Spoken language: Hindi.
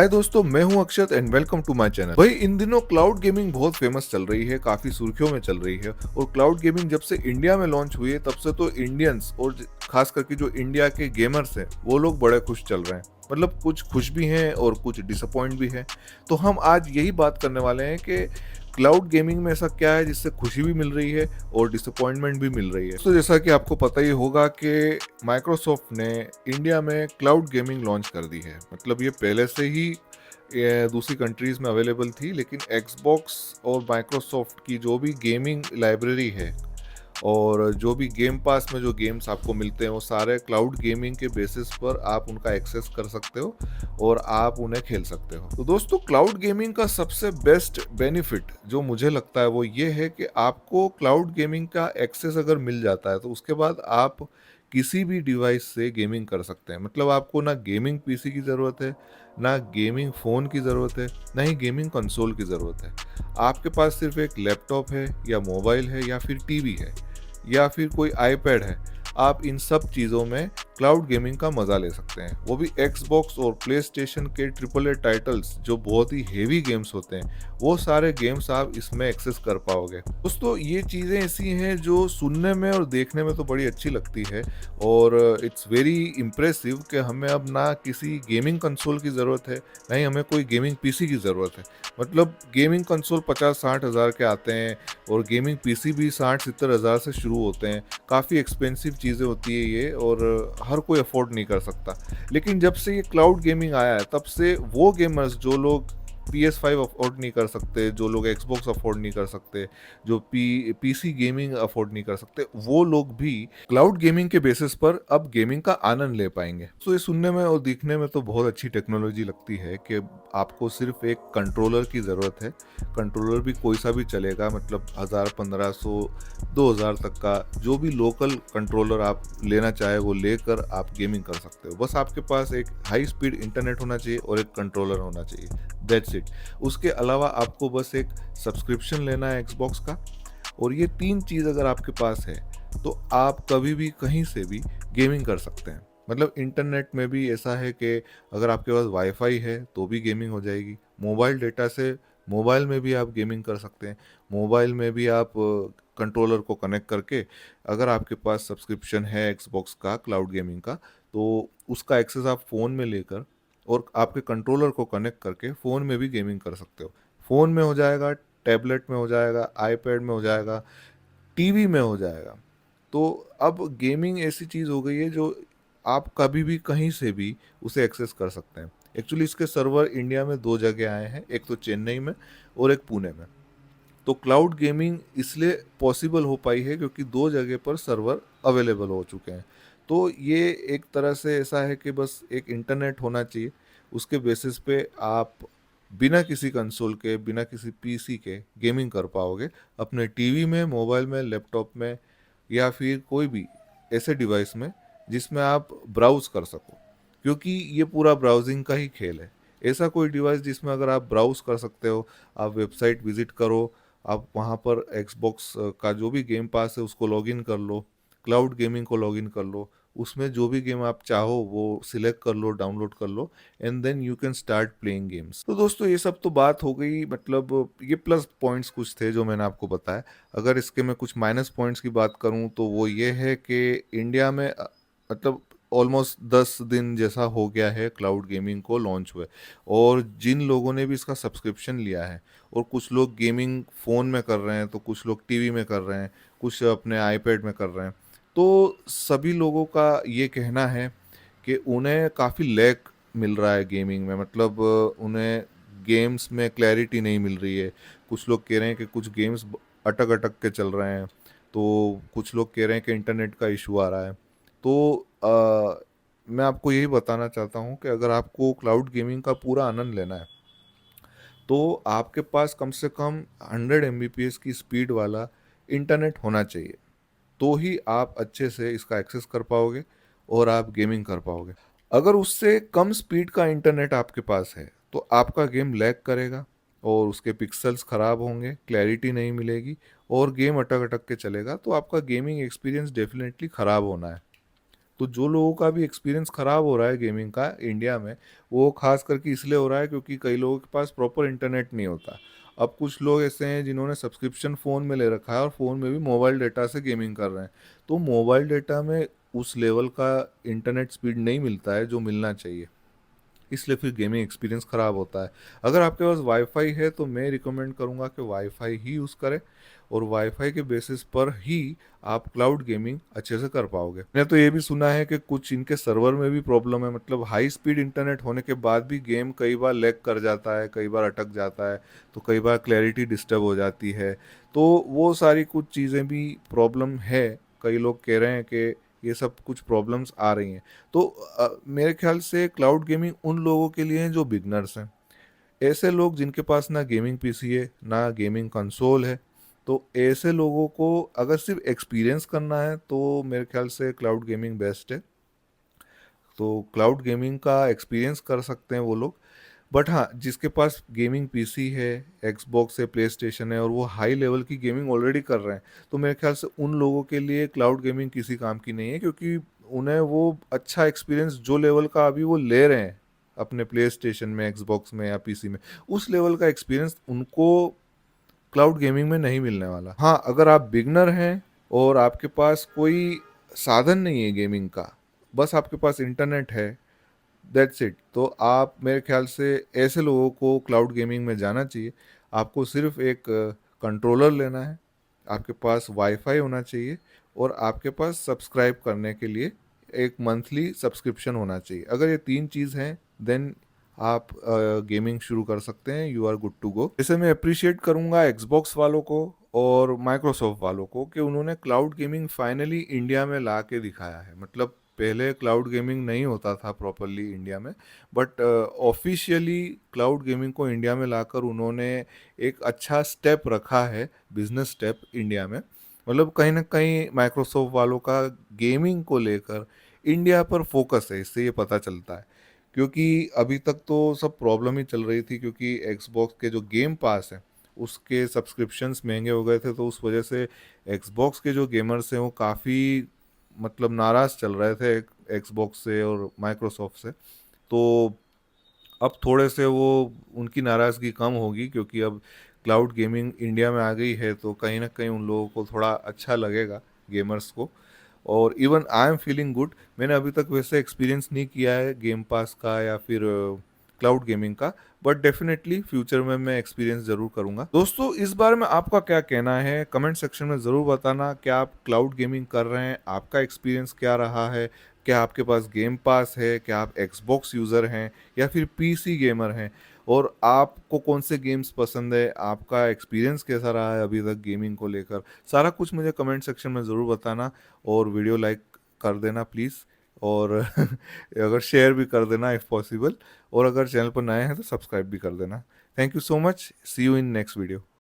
हाय दोस्तों, मैं हूं Akshat and welcome to my channel. भाई इन दिनों क्लाउड गेमिंग बहुत फेमस चल रही है, काफी सुर्खियों में चल रही है। और क्लाउड गेमिंग जब से इंडिया में लॉन्च हुई है तब से तो इंडियंस और खास करके जो इंडिया के गेमर्स हैं वो लोग बड़े खुश चल रहे हैं। मतलब कुछ खुश भी हैं और कुछ डिसअपॉइंट भी हैं। तो हम आज यही बात करने वाले हैं कि क्लाउड गेमिंग में ऐसा क्या है जिससे खुशी भी मिल रही है और डिसअपॉइंटमेंट भी मिल रही है। तो जैसा कि आपको पता ही होगा कि माइक्रोसॉफ्ट ने इंडिया में क्लाउड गेमिंग लॉन्च कर दी है। मतलब ये पहले से ही ये दूसरी कंट्रीज में अवेलेबल थी, लेकिन एक्सबॉक्स और माइक्रोसॉफ्ट की जो भी गेमिंग लाइब्रेरी है और जो भी गेम पास में जो गेम्स आपको मिलते हैं वो सारे क्लाउड गेमिंग के बेसिस पर आप उनका एक्सेस कर सकते हो और आप उन्हें खेल सकते हो। तो दोस्तों, क्लाउड गेमिंग का सबसे बेस्ट बेनिफिट जो मुझे लगता है वो ये है कि आपको क्लाउड गेमिंग का एक्सेस अगर मिल जाता है तो उसके बाद आप किसी भी डिवाइस से गेमिंग कर सकते हैं। मतलब आपको ना गेमिंग पीसी की ज़रूरत है, ना गेमिंग फ़ोन की ज़रूरत है, ना ही गेमिंग कंसोल की ज़रूरत है। आपके पास सिर्फ एक लैपटॉप है या मोबाइल है या फिर टीवी है या फिर कोई आईपैड है। आप इन सब चीज़ों में क्लाउड गेमिंग का मज़ा ले सकते हैं, वो भी एक्सबॉक्स और प्ले स्टेशन के ट्रिपल ए टाइटल्स जो बहुत ही हेवी गेम्स होते हैं, वो सारे गेम्स आप इसमें एक्सेस कर पाओगे। दोस्तों, ये चीज़ें ऐसी हैं जो सुनने में और देखने में तो बड़ी अच्छी लगती है और इट्स वेरी इम्प्रेसिव कि हमें अब ना किसी गेमिंग कंसोल की ज़रूरत है, ना ही हमें कोई गेमिंग पीसी की ज़रूरत है। मतलब गेमिंग कंसोल 50-60 हज़ार के आते हैं और गेमिंग पीसी भी 60-70 हज़ार से शुरू होते हैं। काफ़ी एक्सपेंसिव चीज़ें होती है ये और हर कोई अफोर्ड नहीं कर सकता। लेकिन जब से ये क्लाउड गेमिंग आया है तब से वो गेमर्स जो लोग PS5 अफोर्ड नहीं कर सकते, जो लोग एक्सबॉक्स अफोर्ड नहीं कर सकते, जो पीसी गेमिंग अफोर्ड नहीं कर सकते, वो लोग भी क्लाउड गेमिंग के बेसिस पर अब गेमिंग का आनंद ले पाएंगे। तो ये सुनने में और दिखने में तो बहुत अच्छी टेक्नोलॉजी लगती है कि आपको सिर्फ एक कंट्रोलर की ज़रूरत है। कंट्रोलर भी कोई सा भी चलेगा, मतलब 1000, 1500, 2000 तक का जो भी लोकल कंट्रोलर आप लेना चाहे वो लेकर आप गेमिंग कर सकते हो। बस आपके पास एक हाई स्पीड इंटरनेट होना चाहिए और एक कंट्रोलर होना चाहिए, दैट्स इट। उसके अलावा आपको बस एक सब्सक्रिप्शन लेना है एक्सबॉक्स का, और ये 3 चीज़ अगर आपके पास है तो आप कभी भी कहीं से भी गेमिंग कर सकते हैं। मतलब इंटरनेट में भी ऐसा है कि अगर आपके पास वाईफाई है तो भी गेमिंग हो जाएगी। मोबाइल डेटा से मोबाइल में भी आप गेमिंग कर सकते हैं। मोबाइल में भी आप कंट्रोलर को कनेक्ट करके, अगर आपके पास सब्सक्रिप्शन है एक्सबॉक्स का क्लाउड गेमिंग का, तो उसका एक्सेस आप फ़ोन में लेकर और आपके कंट्रोलर को कनेक्ट करके फ़ोन में भी गेमिंग कर सकते हो। फ़ोन में हो जाएगा, टैबलेट में हो जाएगा, आईपैड में हो जाएगा, टीवी में हो जाएगा। तो अब गेमिंग ऐसी चीज़ हो गई है जो आप कभी भी कहीं से भी उसे एक्सेस कर सकते हैं। एक्चुअली इसके सर्वर इंडिया में 2 जगह आए हैं, एक तो चेन्नई में और एक पुणे में। तो क्लाउड गेमिंग इसलिए पॉसिबल हो पाई है क्योंकि 2 जगह पर सर्वर अवेलेबल हो चुके हैं। तो ये एक तरह से ऐसा है कि बस एक इंटरनेट होना चाहिए, उसके बेसिस पे आप बिना किसी कंसोल के, बिना किसी पीसी के गेमिंग कर पाओगे अपने टीवी में, मोबाइल में, लैपटॉप में या फिर कोई भी ऐसे डिवाइस में जिसमें आप ब्राउज़ कर सको। क्योंकि ये पूरा ब्राउज़िंग का ही खेल है। ऐसा कोई डिवाइस जिसमें अगर आप ब्राउज़ कर सकते हो, आप वेबसाइट विज़िट करो, आप वहाँ पर एक्सबॉक्स का जो भी गेम पास है उसको लॉगिन कर लो, क्लाउड गेमिंग को लॉगिन कर लो, उसमें जो भी गेम आप चाहो वो सिलेक्ट कर लो, डाउनलोड कर लो and then you can start playing games. तो दोस्तों, ये सब तो बात हो गई। मतलब ये प्लस पॉइंट्स कुछ थे जो मैंने आपको बताया। अगर इसके मैं कुछ माइनस पॉइंट्स की बात करूं तो वो ये है कि इंडिया में मतलब ऑलमोस्ट 10 दिन जैसा हो गया है क्लाउड गेमिंग को लॉन्च हुए, और जिन लोगों ने भी इसका सब्सक्रिप्शन लिया है, और कुछ लोग गेमिंग फ़ोन में कर रहे हैं, तो कुछ लोग टीवी में कर रहे हैं, कुछ अपने आईपैड में कर रहे हैं, तो सभी लोगों का ये कहना है कि उन्हें काफ़ी लैग मिल रहा है गेमिंग में। मतलब उन्हें गेम्स में क्लैरिटी नहीं मिल रही है। कुछ लोग कह रहे हैं कि कुछ गेम्स अटक अटक के चल रहे हैं, तो कुछ लोग कह रहे हैं कि इंटरनेट का इशू आ रहा है। तो मैं आपको यही बताना चाहता हूँ कि अगर आपको क्लाउड गेमिंग का पूरा आनंद लेना है तो आपके पास कम से कम 100 एमबीपीएस की स्पीड वाला इंटरनेट होना चाहिए। तो ही आप अच्छे से इसका एक्सेस कर पाओगे और आप गेमिंग कर पाओगे। अगर उससे कम स्पीड का इंटरनेट आपके पास है तो आपका गेम लैग करेगा और उसके पिक्सल्स ख़राब होंगे, क्लैरिटी नहीं मिलेगी और गेम अटक अटक के चलेगा, तो आपका गेमिंग एक्सपीरियंस डेफिनेटली ख़राब होना है। तो जो लोगों का भी एक्सपीरियंस ख़राब हो रहा है गेमिंग का इंडिया में, वो ख़ास करके इसलिए हो रहा है क्योंकि कई लोगों के पास प्रॉपर इंटरनेट नहीं होता। अब कुछ लोग ऐसे हैं जिन्होंने सब्सक्रिप्शन फ़ोन में ले रखा है और फ़ोन में भी मोबाइल डेटा से गेमिंग कर रहे हैं। तो मोबाइल डेटा में उस लेवल का इंटरनेट स्पीड नहीं मिलता है जो मिलना चाहिए। इसलिए फिर गेमिंग एक्सपीरियंस ख़राब होता है। अगर आपके पास वाईफ़ाई है तो मैं रिकमेंड करूँगा कि वाईफ़ाई ही यूज़ करें और वाईफ़ाई के बेसिस पर ही आप क्लाउड गेमिंग अच्छे से कर पाओगे। मैंने तो ये भी सुना है कि कुछ इनके सर्वर में भी प्रॉब्लम है, मतलब हाई स्पीड इंटरनेट होने के बाद भी गेम कई बार लैग कर जाता है, कई बार अटक जाता है, तो कई बार क्लैरिटी डिस्टर्ब हो जाती है। तो वो सारी कुछ चीज़ें भी प्रॉब्लम है। कई लोग कह रहे हैं कि ये सब कुछ प्रॉब्लम्स आ रही हैं। तो मेरे ख्याल से क्लाउड गेमिंग उन लोगों के लिए है जो बिगनर्स हैं। ऐसे लोग जिनके पास ना गेमिंग पीसी है, ना गेमिंग कंसोल है, तो ऐसे लोगों को अगर सिर्फ एक्सपीरियंस करना है तो मेरे ख्याल से क्लाउड गेमिंग बेस्ट है। तो क्लाउड गेमिंग का एक्सपीरियंस कर सकते हैं वो लोग। बट हाँ, जिसके पास गेमिंग पीसी है, एक्सबॉक्स है, प्लेस्टेशन है और वो हाई लेवल की गेमिंग ऑलरेडी कर रहे हैं, तो मेरे ख्याल से उन लोगों के लिए क्लाउड गेमिंग किसी काम की नहीं है, क्योंकि उन्हें वो अच्छा एक्सपीरियंस जो लेवल का अभी वो ले रहे हैं अपने प्लेस्टेशन में, एक्सबॉक्स में या पीसी में, उस लेवल का एक्सपीरियंस उनको क्लाउड गेमिंग में नहीं मिलने वाला। हाँ, अगर आप बिगनर हैं और आपके पास कोई साधन नहीं है गेमिंग का, बस आपके पास इंटरनेट है, दैट्स इट, तो आप मेरे ख्याल से ऐसे लोगों को क्लाउड गेमिंग में जाना चाहिए। आपको सिर्फ एक कंट्रोलर लेना है, आपके पास वाईफाई होना चाहिए और आपके पास सब्सक्राइब करने के लिए एक मंथली सब्सक्रिप्शन होना चाहिए। अगर ये 3 चीज़ हैं, देन आप गेमिंग शुरू कर सकते हैं, you are good to go. जैसे मैं अप्रिशिएट करूँगा एक्सबॉक्स वालों को और माइक्रोसॉफ्ट वालों को कि उन्होंने क्लाउड गेमिंग फाइनली इंडिया में ला के दिखाया है। मतलब पहले क्लाउड गेमिंग नहीं होता था प्रॉपरली इंडिया में, बट ऑफिशियली क्लाउड गेमिंग को इंडिया में लाकर उन्होंने एक अच्छा स्टेप रखा है, बिजनेस स्टेप इंडिया में। मतलब कहीं ना कहीं माइक्रोसॉफ्ट वालों का गेमिंग को लेकर इंडिया पर फोकस है, इससे ये पता चलता है। क्योंकि अभी तक तो सब प्रॉब्लम ही चल रही थी, क्योंकि एक्सबॉक्स के जो गेम पास है उसके सब्सक्रिप्शंस महंगे हो गए थे, तो उस वजह से एक्सबॉक्स के जो गेमर्स हैं वो काफ़ी मतलब नाराज़ चल रहे थे एक्सबॉक्स से और माइक्रोसॉफ्ट से। तो अब थोड़े से वो उनकी नाराज़गी कम होगी, क्योंकि अब क्लाउड गेमिंग इंडिया में आ गई है, तो कहीं ना कहीं उन लोगों को थोड़ा अच्छा लगेगा, गेमर्स को। और even I am feeling good. मैंने अभी तक वैसे एक्सपीरियंस नहीं किया है गेम पास का या फिर क्लाउड गेमिंग का, बट डेफिनेटली फ्यूचर में मैं एक्सपीरियंस जरूर करूंगा। दोस्तों, इस बारे में आपका क्या कहना है कमेंट सेक्शन में ज़रूर बताना। क्या आप क्लाउड गेमिंग कर रहे हैं? आपका एक्सपीरियंस क्या रहा है? क्या आपके पास गेम पास है? क्या आप एक्सबॉक्स यूज़र हैं या फिर पीसी गेमर हैं? और आपको कौन से गेम्स पसंद है? आपका एक्सपीरियंस कैसा रहा है अभी तक गेमिंग को लेकर? सारा कुछ मुझे कमेंट सेक्शन में ज़रूर बताना और वीडियो लाइक कर देना प्लीज़। और अगर शेयर भी कर देना इफ़ पॉसिबल, और अगर चैनल पर नए हैं तो सब्सक्राइब भी कर देना। Thank you so much, see you in next video.